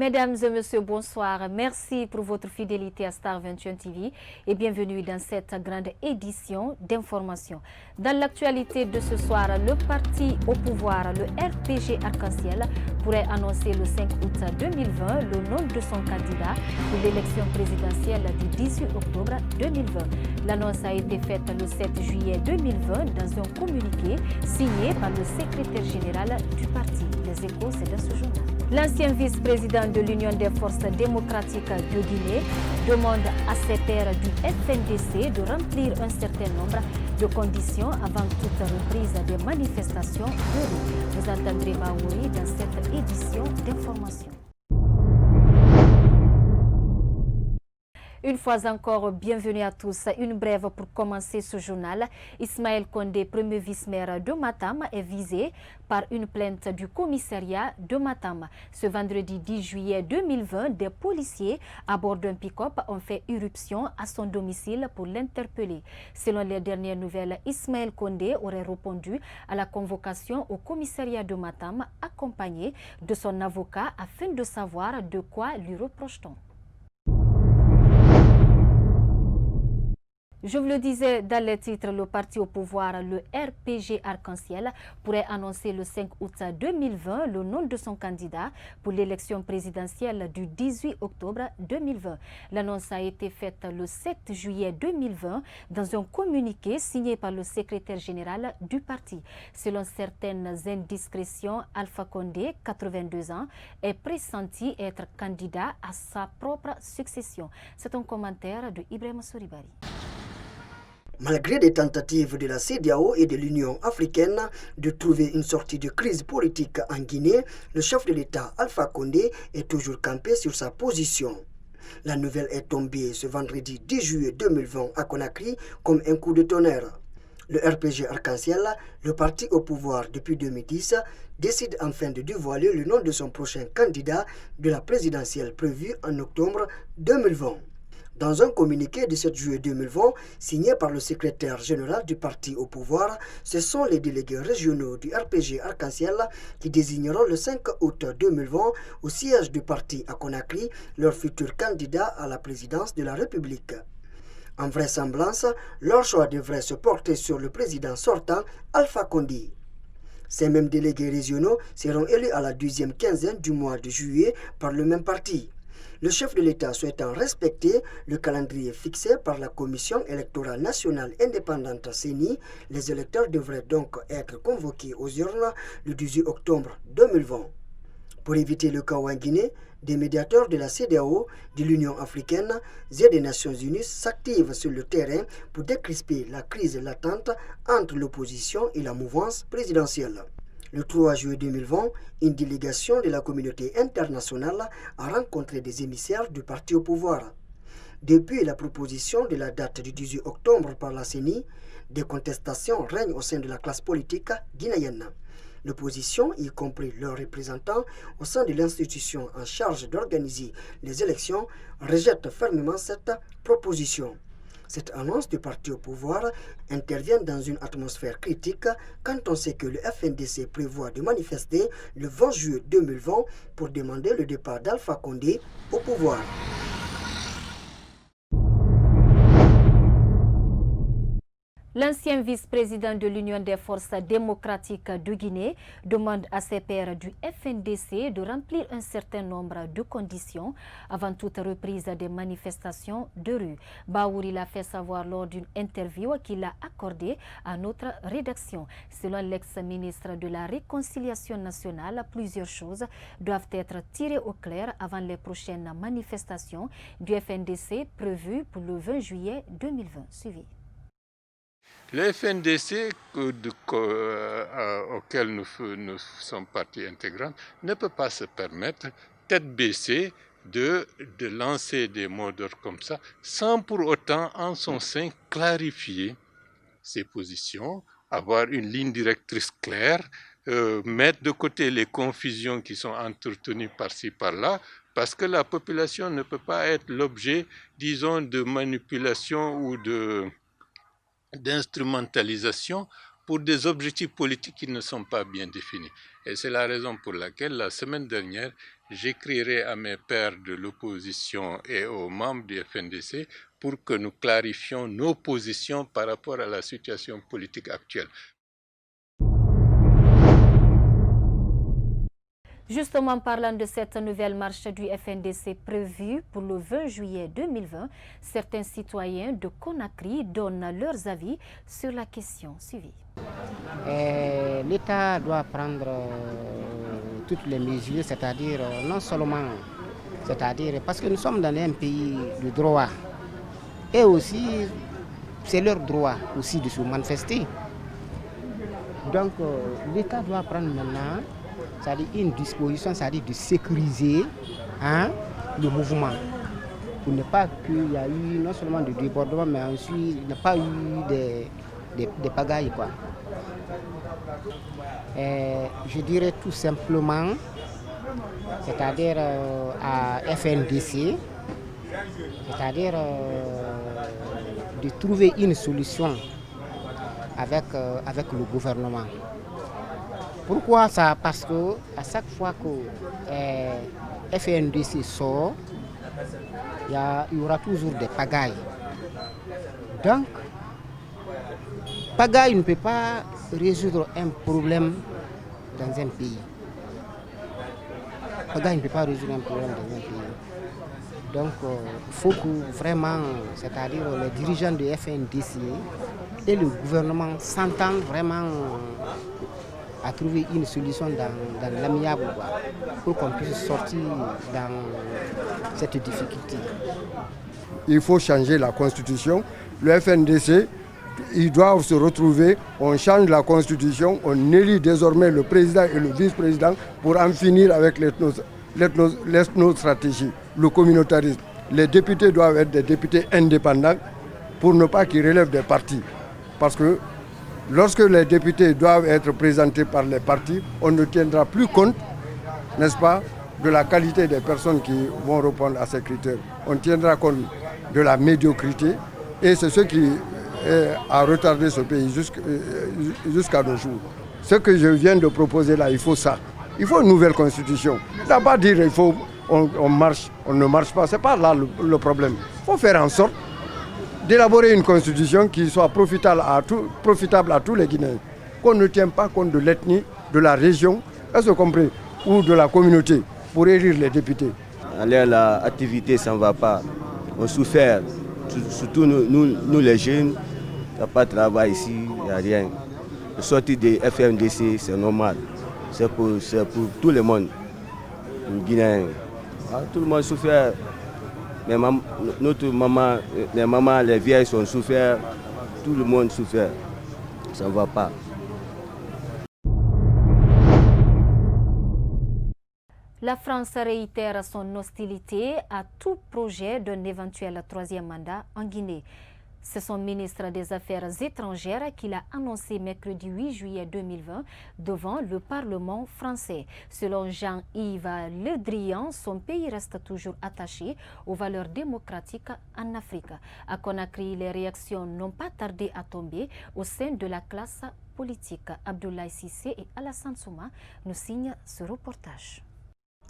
Mesdames et messieurs, bonsoir. Merci pour votre fidélité à Star 21 TV et bienvenue dans cette grande édition d'information. Dans l'actualité de ce soir, le parti au pouvoir, le RPG Arc-en-Ciel, pourrait annoncer le 5 août 2020 le nom de son candidat pour l'élection présidentielle du 18 octobre 2020. L'annonce a été faite le 7 juillet 2020 dans un communiqué signé par le secrétaire général du parti. Les Échos, c'est dans ce journal. L'ancien vice-président de l'Union des forces démocratiques de Guinée demande à ses pairs du FNDC de remplir un certain nombre de conditions avant toute reprise des manifestations de rue. Vous entendrez Maouri dans cette édition d'information. Une fois encore, bienvenue à tous. Une brève pour commencer ce journal. Ismaël Condé, premier vice-maire de Matam, est visé par une plainte du commissariat de Matam. Ce vendredi 10 juillet 2020, des policiers à bord d'un pick-up ont fait irruption à son domicile pour l'interpeller. Selon les dernières nouvelles, Ismaël Condé aurait répondu à la convocation au commissariat de Matam, accompagné de son avocat afin de savoir de quoi lui reproche-t-on. Je vous le disais dans les titres, le parti au pouvoir, le RPG Arc-en-Ciel, pourrait annoncer le 5 août 2020 le nom de son candidat pour l'élection présidentielle du 18 octobre 2020. L'annonce a été faite le 7 juillet 2020 dans un communiqué signé par le secrétaire général du parti. Selon certaines indiscrétions, Alpha Condé, 82 ans, est pressenti être candidat à sa propre succession. C'est un commentaire de Ibrahima Souribari. Malgré des tentatives de la CEDEAO et de l'Union africaine de trouver une sortie de crise politique en Guinée, le chef de l'État Alpha Condé est toujours campé sur sa position. La nouvelle est tombée ce vendredi 10 juillet 2020 à Conakry comme un coup de tonnerre. Le RPG Arc-en-Ciel, le parti au pouvoir depuis 2010, décide enfin de dévoiler le nom de son prochain candidat de la présidentielle prévue en octobre 2020. Dans un communiqué de 7 juillet 2020, signé par le secrétaire général du parti au pouvoir, ce sont les délégués régionaux du RPG Arc-en-Ciel qui désigneront le 5 août 2020 au siège du parti à Conakry leur futur candidat à la présidence de la République. En vraisemblance, leur choix devrait se porter sur le président sortant, Alpha Condé. Ces mêmes délégués régionaux seront élus à la 12e quinzaine du mois de juillet par le même parti. Le chef de l'État souhaitant respecter le calendrier fixé par la Commission électorale nationale indépendante CENI, les électeurs devraient donc être convoqués aux urnes le 18 octobre 2020. Pour éviter le chaos en Guinée, des médiateurs de la CEDEAO, de l'Union africaine et des Nations unies s'activent sur le terrain pour décrisper la crise latente entre l'opposition et la mouvance présidentielle. Le 3 juillet 2020, une délégation de la communauté internationale a rencontré des émissaires du parti au pouvoir. Depuis la proposition de la date du 18 octobre par la CENI, des contestations règnent au sein de la classe politique guinéenne. L'opposition, y compris leurs représentants au sein de l'institution en charge d'organiser les élections, rejette fermement cette proposition. Cette annonce du parti au pouvoir intervient dans une atmosphère critique quand on sait que le FNDC prévoit de manifester le 20 juillet 2020 pour demander le départ d'Alpha Condé au pouvoir. L'ancien vice-président de l'Union des forces démocratiques de Guinée demande à ses pairs du FNDC de remplir un certain nombre de conditions avant toute reprise des manifestations de rue. Baouri l'a fait savoir lors d'une interview qu'il a accordée à notre rédaction. Selon l'ex-ministre de la Réconciliation nationale, plusieurs choses doivent être tirées au clair avant les prochaines manifestations du FNDC prévues pour le 20 juillet 2020. Suivez. Le FNDC auquel nous sommes partie intégrante ne peut pas se permettre, tête baissée, de lancer des mots d'ordre comme ça, sans pour autant en son sein clarifier ses positions, avoir une ligne directrice claire, mettre de côté les confusions qui sont entretenues par-ci, par-là, parce que la population ne peut pas être l'objet, disons, de manipulation ou d'instrumentalisation pour des objectifs politiques qui ne sont pas bien définis. Et c'est la raison pour laquelle, la semaine dernière, j'écrirai à mes pairs de l'opposition et aux membres du FNDC pour que nous clarifions nos positions par rapport à la situation politique actuelle. Justement, parlant de cette nouvelle marche du FNDC prévue pour le 20 juillet 2020, certains citoyens de Conakry donnent leurs avis sur la question suivie. L'État doit prendre toutes les mesures, c'est-à-dire non seulement, parce que nous sommes dans un pays de droit, et aussi c'est leur droit aussi de se manifester. Donc l'État doit prendre maintenant, c'est-à-dire une disposition, c'est-à-dire de sécuriser le mouvement. Pour ne pas qu'il y ait eu non seulement de débordement, mais ensuite il n'y a pas eu des pagailles, quoi. Je dirais tout simplement, c'est-à-dire à FNDC, c'est-à-dire de trouver une solution avec le gouvernement. Pourquoi ça? Parce que à chaque fois que FNDC sort, il y aura toujours des pagailles. Donc, pagaille ne peut pas résoudre un problème dans un pays. Pagaille ne peut pas résoudre un problème dans un pays. Donc, il faut que vraiment, c'est-à-dire les dirigeants de FNDC et le gouvernement s'entendent vraiment à trouver une solution dans l'amiable pour qu'on puisse sortir dans cette difficulté. Il faut changer la constitution. Le FNDC, ils doivent se retrouver, on change la constitution, on élit désormais le président et le vice-président pour en finir avec l'ethnostratégie, le communautarisme. Les députés doivent être des députés indépendants pour ne pas qu'ils relèvent des partis. Parce que lorsque les députés doivent être présentés par les partis, on ne tiendra plus compte, n'est-ce pas, de la qualité des personnes qui vont répondre à ces critères. On tiendra compte de la médiocrité et c'est ce qui a retardé ce pays jusqu'à nos jours. Ce que je viens de proposer là, il faut ça. Il faut une nouvelle constitution. Il ne faut pas dire on marche, on ne marche pas. Ce n'est pas là le problème. Il faut faire en sorte d'élaborer une constitution qui soit profitable à tous les Guinéens. Qu'on ne tienne pas compte de l'ethnie, de la région, est-ce compris, ou de la communauté pour élire les députés. L'activité, ça ne va pas. On souffre, surtout nous les jeunes, il n'y a pas de travail ici, il n'y a rien. Le sortie des FMDC, c'est normal. C'est pour tout le monde, les Guinéens. Tout le monde souffre. Notre maman, les mamans, les vieilles sont souffert, tout le monde souffre. Ça ne va pas. La France réitère son hostilité à tout projet d'un éventuel troisième mandat en Guinée. C'est son ministre des Affaires étrangères qui l'a annoncé mercredi 8 juillet 2020 devant le Parlement français. Selon Jean-Yves Le Drian, son pays reste toujours attaché aux valeurs démocratiques en Afrique. À Conakry, les réactions n'ont pas tardé à tomber au sein de la classe politique. Abdoulaye Cissé et Alassane Souma nous signent ce reportage.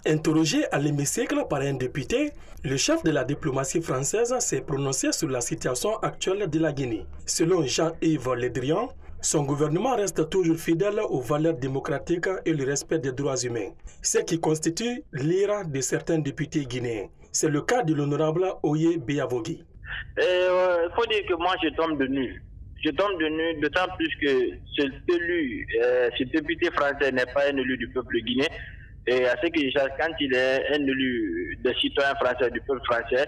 Interrogé à l'hémicycle par un député, le chef de la diplomatie française s'est prononcé sur la situation actuelle de la Guinée. Selon Jean-Yves Le Drian, son gouvernement reste toujours fidèle aux valeurs démocratiques et le respect des droits humains, ce qui constitue l'ira de certains députés guinéens. C'est le cas de l'honorable Oye Beyavogi. Il faut dire que moi je tombe de nu. Je tombe de nu, d'autant plus que ce député français n'est pas un élu du peuple guinéen. Et à ce que je sache, quand il est un élu des citoyens français, du peuple français,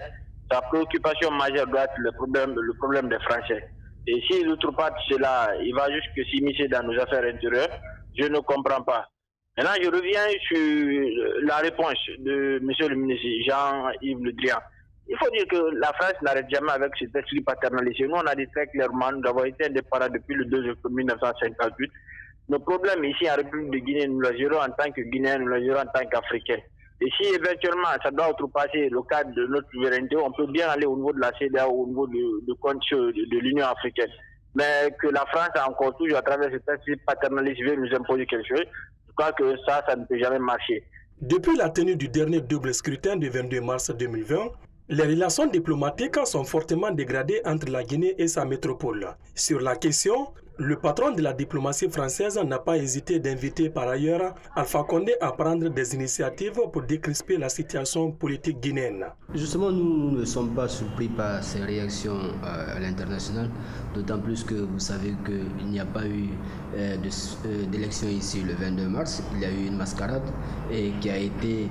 sa préoccupation majeure doit être le problème des Français. Et s'il n'outrepasse cela, il va jusque s'immiscer dans nos affaires intérieures, je ne comprends pas. Maintenant, je reviens sur la réponse de M. le ministre Jean-Yves Le Drian. Il faut dire que la France n'arrête jamais avec cet esprit paternaliste. Nous, on a dit très clairement, nous avons été indépendants depuis le 2 octobre 1958. Nos problèmes ici en République de Guinée, nous les gérons en tant que Guinéens, nous les gérons en tant qu'Africains. Et si éventuellement ça doit outrepasser le cadre de notre souveraineté, on peut bien aller au niveau de la CEDEAO, au niveau de l'Union africaine. mais que la France a encore toujours, à travers cet aspect paternaliste, veut nous imposer quelque chose. Je crois que ça ne peut jamais marcher. Depuis la tenue du dernier double scrutin du 22 mars 2020, les relations diplomatiques sont fortement dégradées entre la Guinée et sa métropole. Sur la question, le patron de la diplomatie française n'a pas hésité d'inviter par ailleurs Alpha Condé à prendre des initiatives pour décrisper la situation politique guinéenne. Justement, nous ne sommes pas surpris par ces réactions à l'international, d'autant plus que vous savez qu'il n'y a pas eu d'élection ici le 22 mars. Il y a eu une mascarade qui a été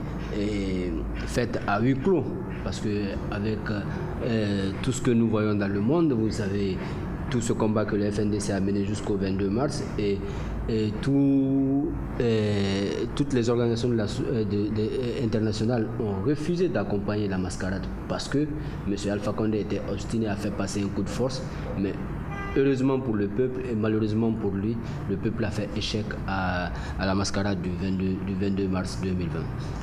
faite à huis clos, parce qu'avec tout ce que nous voyons dans le monde, vous savez, tout ce combat que le FNDC a mené jusqu'au 22 mars et toutes les organisations internationales ont refusé d'accompagner la mascarade parce que M. Alpha Condé était obstiné à faire passer un coup de force, mais heureusement pour le peuple et malheureusement pour lui, le peuple a fait échec à la mascarade du 22 mars 2020.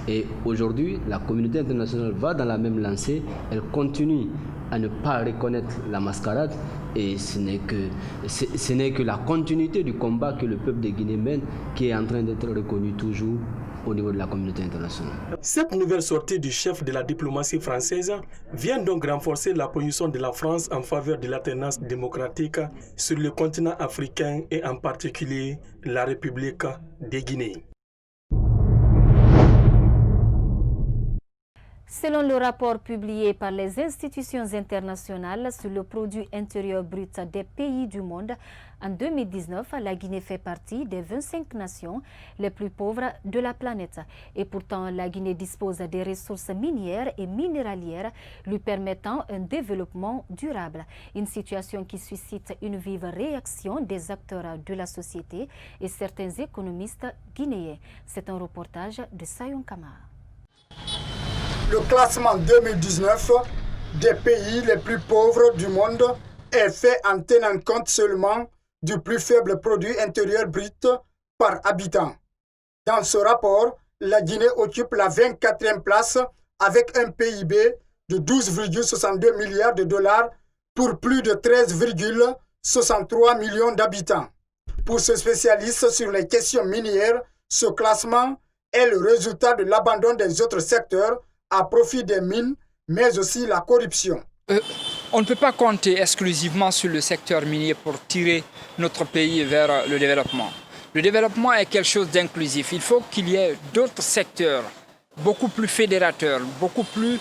Et aujourd'hui, la communauté internationale va dans la même lancée, elle continue à ne pas reconnaître la mascarade et ce n'est que la continuité du combat que le peuple de Guinée mène qui est en train d'être reconnu toujours au niveau de la communauté internationale. Cette nouvelle sortie du chef de la diplomatie française vient donc renforcer la position de la France en faveur de l'alternance démocratique sur le continent africain et en particulier la République de Guinée. Selon le rapport publié par les institutions internationales sur le produit intérieur brut des pays du monde, en 2019, la Guinée fait partie des 25 nations les plus pauvres de la planète. Et pourtant, la Guinée dispose des ressources minières et minéralières lui permettant un développement durable. Une situation qui suscite une vive réaction des acteurs de la société et certains économistes guinéens. C'est un reportage de Sayon Kamara. Le classement 2019 des pays les plus pauvres du monde est fait en tenant compte seulement du plus faible produit intérieur brut par habitant. Dans ce rapport, la Guinée occupe la 24e place avec un PIB de 12,62 milliards de dollars pour plus de 13,63 millions d'habitants. Pour ce spécialiste sur les questions minières, ce classement est le résultat de l'abandon des autres secteurs à profit des mines, mais aussi la corruption. On ne peut pas compter exclusivement sur le secteur minier pour tirer notre pays vers le développement. Le développement est quelque chose d'inclusif. Il faut qu'il y ait d'autres secteurs beaucoup plus fédérateurs, beaucoup plus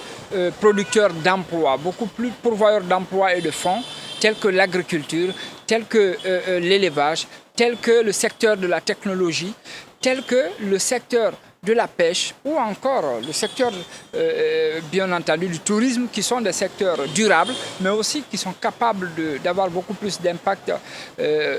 producteurs d'emplois, beaucoup plus pourvoyeurs d'emplois et de fonds, tels que l'agriculture, tels que l'élevage, tels que le secteur de la technologie, tels que le secteur de la pêche ou encore le secteur, bien entendu, du tourisme, qui sont des secteurs durables, mais aussi qui sont capables d'avoir beaucoup plus d'impact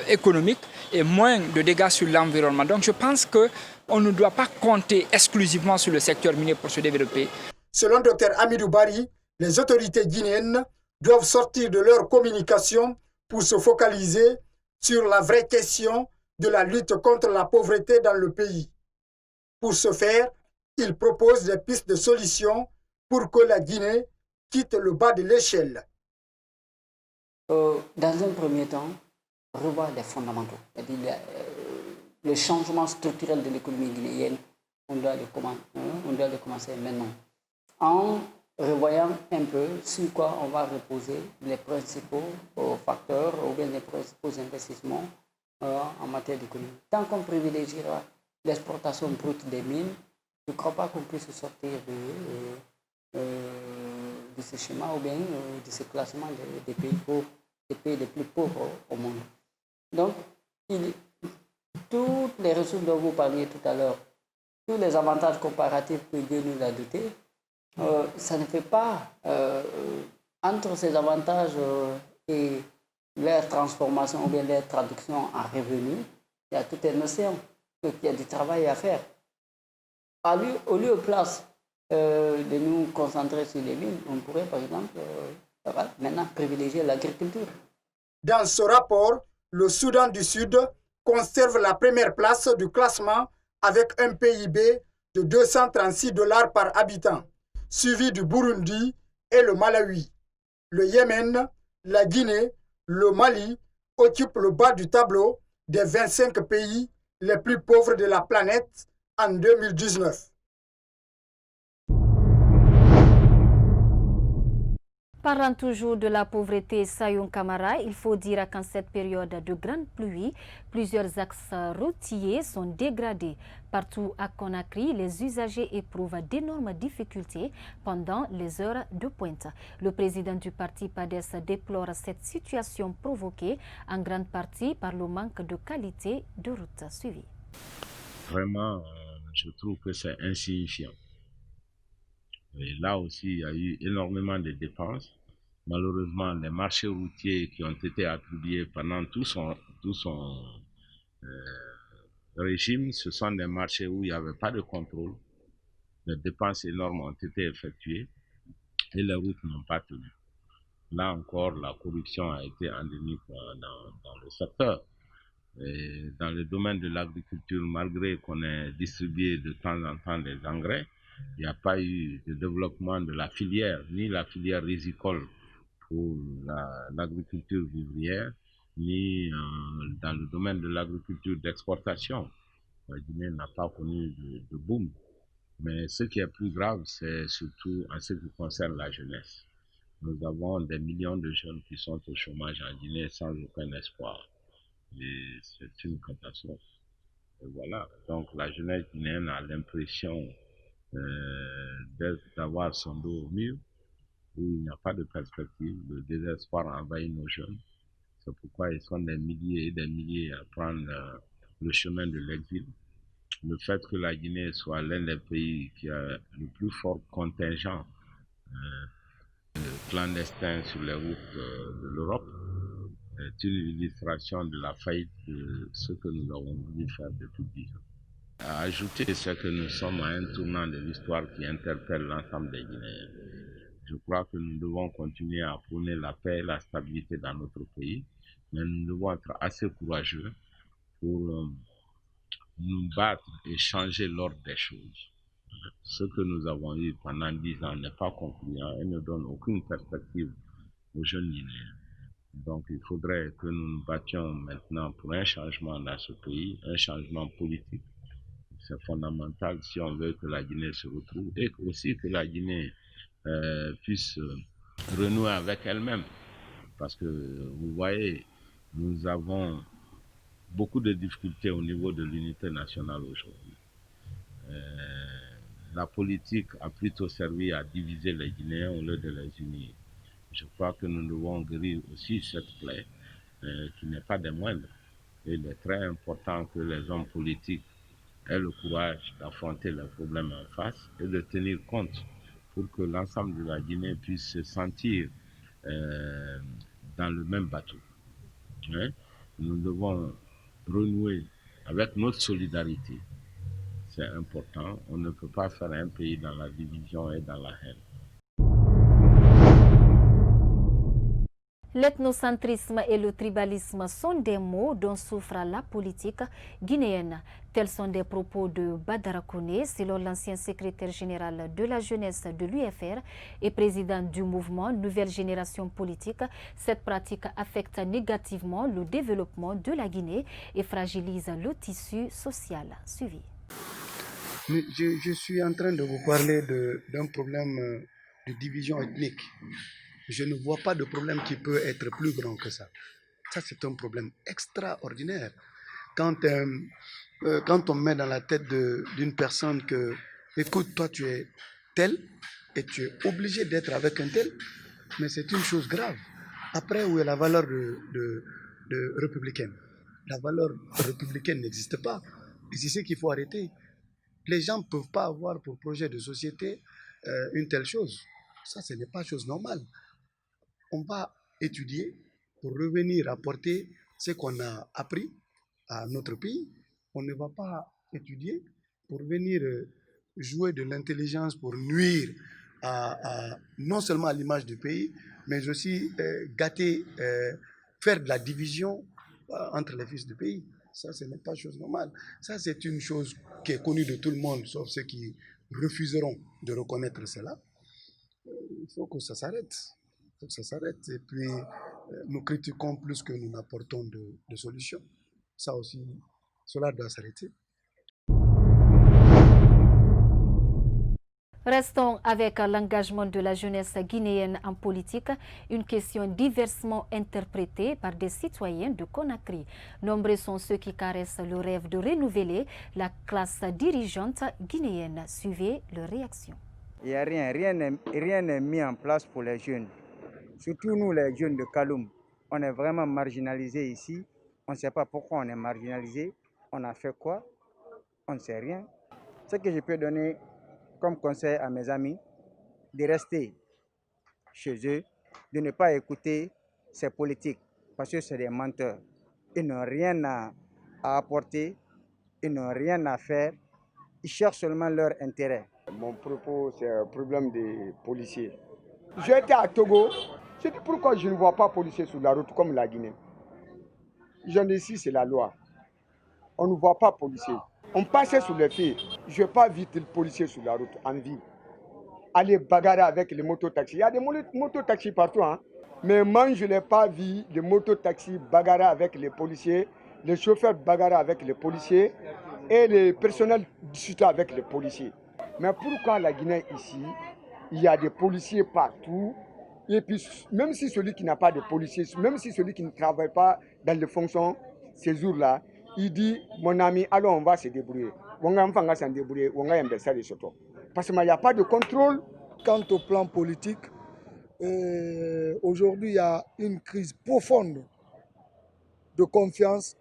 économique et moins de dégâts sur l'environnement. Donc je pense qu'on ne doit pas compter exclusivement sur le secteur minier pour se développer. Selon Dr Amidou Bari, les autorités guinéennes doivent sortir de leur communication pour se focaliser sur la vraie question de la lutte contre la pauvreté dans le pays. Pour ce faire, il propose des pistes de solutions pour que la Guinée quitte le bas de l'échelle. Dans un premier temps, revoir les fondamentaux. C'est-à-dire le changement structurel de l'économie guinéenne, on doit le commencer maintenant. En revoyant un peu sur quoi on va reposer les principaux facteurs ou bien les principaux investissements en matière d'économie. Tant qu'on privilégiera l'exportation brute des mines, je ne crois pas qu'on puisse sortir de ce schéma ou bien de ce classement des pays pauvres, des pays les plus pauvres au monde. Donc, toutes les ressources dont vous parliez tout à l'heure, tous les avantages comparatifs que Dieu nous a dotés, ça ne fait pas entre ces avantages et leur transformation ou bien leur traduction en revenus, il y a tout un océan. Donc il y a du travail à faire. Au lieu de place de nous concentrer sur les mines, on pourrait par exemple maintenant privilégier l'agriculture. Dans ce rapport, le Soudan du Sud conserve la première place du classement avec un PIB de 236 $ par habitant, suivi du Burundi et le Malawi. Le Yémen, la Guinée, le Mali, occupe le bas du tableau des 25 pays les plus pauvres de la planète en 2019. Parlant toujours de la pauvreté, Sayoun Kamara, il faut dire qu'en cette période de grande pluie, plusieurs axes routiers sont dégradés. Partout à Conakry, les usagers éprouvent d'énormes difficultés pendant les heures de pointe. Le président du parti PADES déplore cette situation provoquée en grande partie par le manque de qualité de route suivie. Vraiment, je trouve que c'est insignifiant. Et là aussi, il y a eu énormément de dépenses. Malheureusement, les marchés routiers qui ont été attribués pendant tout son régime, ce sont des marchés où il n'y avait pas de contrôle. Les dépenses énormes ont été effectuées et les routes n'ont pas tenu. Là encore, la corruption a été endémique dans le secteur. Et dans le domaine de l'agriculture, malgré qu'on ait distribué de temps en temps des engrais, il n'y a pas eu de développement de la filière, ni la filière risicole pour l'agriculture vivrière, ni dans le domaine de l'agriculture d'exportation. La Guinée n'a pas connu de boom. Mais ce qui est plus grave, c'est surtout en ce qui concerne la jeunesse. Nous avons des millions de jeunes qui sont au chômage en Guinée sans aucun espoir. Et c'est une catastrophe. Et voilà, donc la jeunesse guinéenne a l'impression d'avoir son dos au mur, où il n'y a pas de perspective, le désespoir envahit nos jeunes. C'est pourquoi ils sont des milliers et des milliers à prendre le chemin de l'exil. Le fait que la Guinée soit l'un des pays qui a le plus fort contingent clandestin sur les routes de l'Europe est une illustration de la faillite de ce que nous avons voulu faire depuis 10 ans. À ajouter, c'est que nous sommes à un tournant de l'histoire qui interpelle l'ensemble des Guinéens. Je crois que nous devons continuer à prôner la paix et la stabilité dans notre pays, mais nous devons être assez courageux pour nous battre et changer l'ordre des choses. Ce que nous avons eu pendant 10 ans n'est pas concluant et ne donne aucune perspective aux jeunes Guinéens. Donc il faudrait que nous nous battions maintenant pour un changement dans ce pays, un changement politique. C'est fondamental si on veut que la Guinée se retrouve et aussi que la Guinée puisse renouer avec elle-même. Parce que vous voyez, nous avons beaucoup de difficultés au niveau de l'unité nationale aujourd'hui. La politique a plutôt servi à diviser les Guinéens au lieu de les unir. Je crois que nous devons guérir aussi cette plaie qui n'est pas des moindres. Et il est très important que les hommes politiques aient le courage d'affronter les problèmes en face et de tenir compte pour que l'ensemble de la Guinée puisse se sentir dans le même bateau. Hein? Nous devons renouer avec notre solidarité. C'est important. On ne peut pas faire un pays dans la division et dans la haine. L'ethnocentrisme et le tribalisme sont des mots dont souffre la politique guinéenne. Tels sont des propos de Badara Koné, selon l'ancien secrétaire général de la jeunesse de l'UFR et président du mouvement Nouvelle Génération Politique. Cette pratique affecte négativement le développement de la Guinée et fragilise le tissu social. Suivi. Je suis en train de vous parler d'un problème de division ethnique. Je ne vois pas de problème qui peut être plus grand que ça. Ça, c'est un problème extraordinaire. Quand on met dans la tête d'une personne que, écoute, toi, tu es tel et tu es obligé d'être avec un tel, mais c'est une chose grave. Après, où est la valeur de républicaine? La valeur républicaine n'existe pas. Et c'est ce qu'il faut arrêter. Les gens ne peuvent pas avoir pour projet de société une telle chose. Ça, ce n'est pas chose normale. On va étudier pour revenir apporter ce qu'on a appris à notre pays. On ne va pas étudier pour venir jouer de l'intelligence pour nuire non seulement à l'image du pays, mais aussi gâter, faire de la division entre les fils du pays. Ça, ce n'est pas chose normale. Ça, c'est une chose qui est connue de tout le monde, sauf ceux qui refuseront de reconnaître cela. Il faut que ça s'arrête. Il faut que ça s'arrête. Et puis, nous critiquons plus que nous n'apportons de solutions. Ça aussi, cela doit s'arrêter. Restons avec l'engagement de la jeunesse guinéenne en politique, une question diversement interprétée par des citoyens de Conakry. Nombreux sont ceux qui caressent le rêve de renouveler la classe dirigeante guinéenne. Suivez leurs réactions. Il n'y a rien n'est mis en place pour les jeunes. Surtout nous, les jeunes de Kaloum. On est vraiment marginalisés ici. On ne sait pas pourquoi on est marginalisés. On a fait quoi? On ne sait rien. Ce que je peux donner comme conseil à mes amis, de rester chez eux, de ne pas écouter ces politiques, parce que c'est des menteurs. Ils n'ont rien à apporter, ils n'ont rien à faire, ils cherchent seulement leur intérêt. Mon propos, c'est un problème des policiers. J'étais à Togo, je dis pourquoi je ne vois pas policiers sur la route comme la Guinée. J'en dis ici, c'est la loi. On ne voit pas policiers. On passait sur les filles. Je n'ai pas vu de policiers sur la route en vie. Aller bagarrer avec les mototaxis. Il y a des mototaxis partout. Hein? Mais moi, je n'ai pas vu de mototaxis bagarrer avec les policiers, les chauffeurs bagarrer avec les policiers et les personnels discuter avec les policiers. Mais pourquoi la Guinée ici, il y a des policiers partout? Et puis, même si celui qui n'a pas de policiers, même si celui qui ne travaille pas dans les fonctions ces jours-là, il dit, mon ami, alors on va se débrouiller. On va s'en débrouiller, on va investir les surtout. Parce qu'il n'y a pas de contrôle. Quant au plan politique, aujourd'hui, il y a une crise profonde de confiance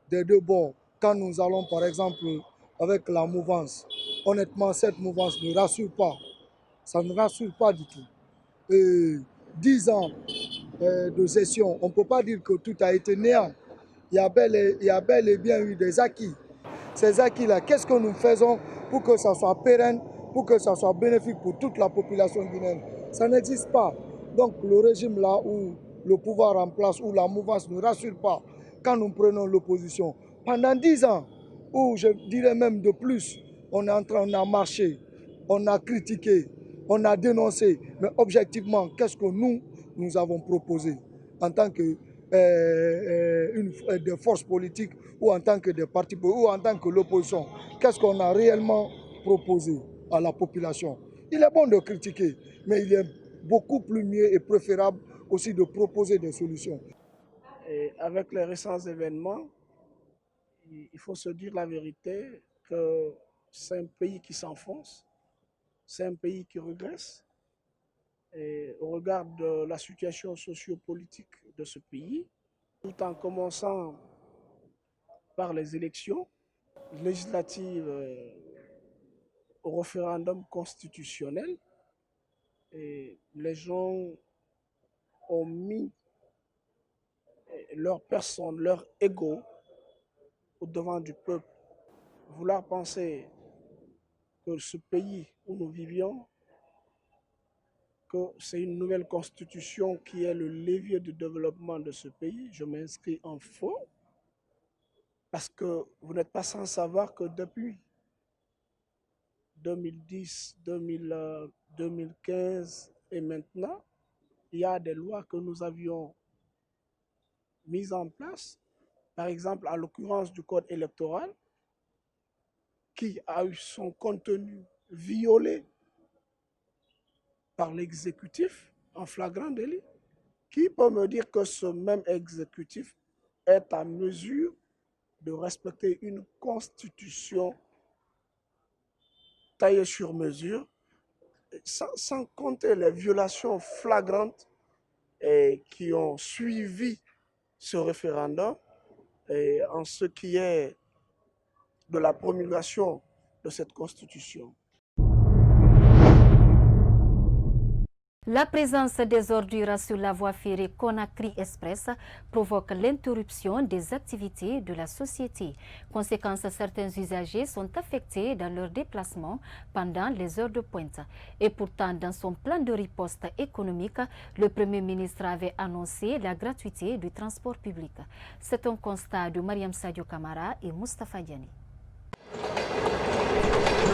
des deux bords. Quand nous allons, par exemple, avec la mouvance, honnêtement, cette mouvance ne rassure pas. Ça ne rassure pas du tout. 10 ans de session, on ne peut pas dire que tout a été néant. Il y a bel et bien eu des acquis. Ces acquis-là, qu'est-ce que nous faisons pour que ça soit pérenne, pour que ça soit bénéfique pour toute la population guinéenne? Ça n'existe pas. Donc le régime là où le pouvoir en place, où la mouvance ne rassure pas, quand nous prenons l'opposition, pendant 10 ans, ou je dirais même de plus, on a marché, on a critiqué, on a dénoncé, mais objectivement, qu'est-ce que nous avons proposé en tant que des forces politiques ou en tant que des partis ou en tant que l'opposition? Qu'est-ce qu'on a réellement proposé à la population? Il est bon de critiquer, mais il est beaucoup plus mieux et préférable aussi de proposer des solutions. Et avec les récents événements, il faut se dire la vérité que c'est un pays qui s'enfonce, c'est un pays qui régresse. Et au regard de la situation sociopolitique de ce pays, tout en commençant par les élections législatives au référendum constitutionnel, et les gens ont mis leur personne, leur ego au devant du peuple. Vouloir penser que ce pays où nous vivions, que c'est une nouvelle constitution qui est le levier de développement de ce pays, je m'inscris en faux, parce que vous n'êtes pas sans savoir que depuis 2010, 2015 et maintenant, il y a des lois que nous avions mises en place, par exemple en l'occurrence du code électoral, qui a eu son contenu violé par l'exécutif en flagrant délit. Qui peut me dire que ce même exécutif est en mesure de respecter une constitution taillée sur mesure, sans compter les violations flagrantes qui ont suivi ce référendum en ce qui est de la promulgation de cette constitution. La présence des ordures sur la voie ferrée Conakry Express provoque l'interruption des activités de la société. Conséquence, certains usagers sont affectés dans leur déplacement pendant les heures de pointe. Et pourtant, dans son plan de riposte économique, le Premier ministre avait annoncé la gratuité du transport public. C'est un constat de Mariam Sadio Kamara et Moustapha Diani.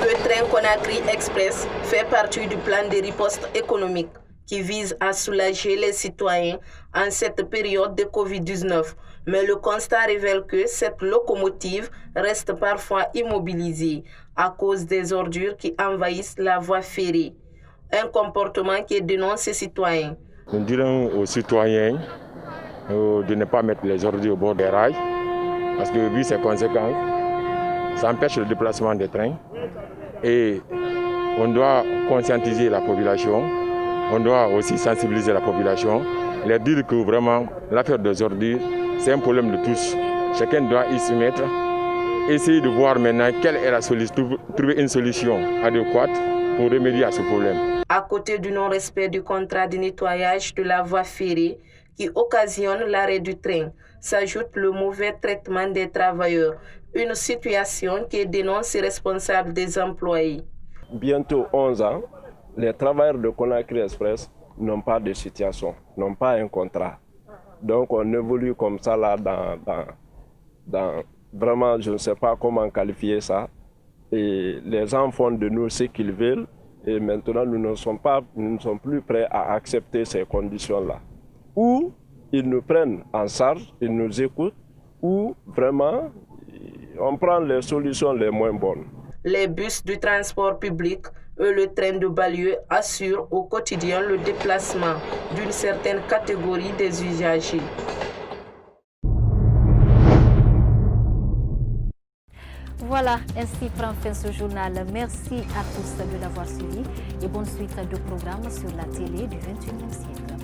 Le train Conakry Express fait partie du plan de riposte économique qui vise à soulager les citoyens en cette période de Covid-19. Mais le constat révèle que cette locomotive reste parfois immobilisée à cause des ordures qui envahissent la voie ferrée. Un comportement qui dénonce ces citoyens. Nous dirons aux citoyens de ne pas mettre les ordures au bord des rails, parce que vu ses conséquences, ça empêche le déplacement des trains. Et on doit conscientiser la population, on doit aussi sensibiliser la population, leur dire que vraiment l'affaire des ordures, c'est un problème de tous. Chacun doit y se mettre, essayer de voir maintenant quelle est la solution, trouver une solution adéquate pour remédier à ce problème. À côté du non-respect du contrat de nettoyage de la voie ferrée qui occasionne l'arrêt du train, s'ajoute le mauvais traitement des travailleurs, une situation qui dénonce les responsables des employés. Bientôt 11 ans, les travailleurs de Conakry Express n'ont pas de situation, n'ont pas un contrat. Donc on évolue comme ça là dans vraiment, je ne sais pas comment qualifier ça. Et les gens font de nous ce qu'ils veulent et maintenant nous ne sommes plus prêts à accepter ces conditions-là. Ou ils nous prennent en charge, ils nous écoutent, ou vraiment on prend les solutions les moins bonnes. Les bus du transport public et le train de banlieue assurent au quotidien le déplacement d'une certaine catégorie des usagers. Voilà, ainsi prend fin ce journal. Merci à tous de l'avoir suivi et bonne suite de programmes sur la télé du 21e siècle.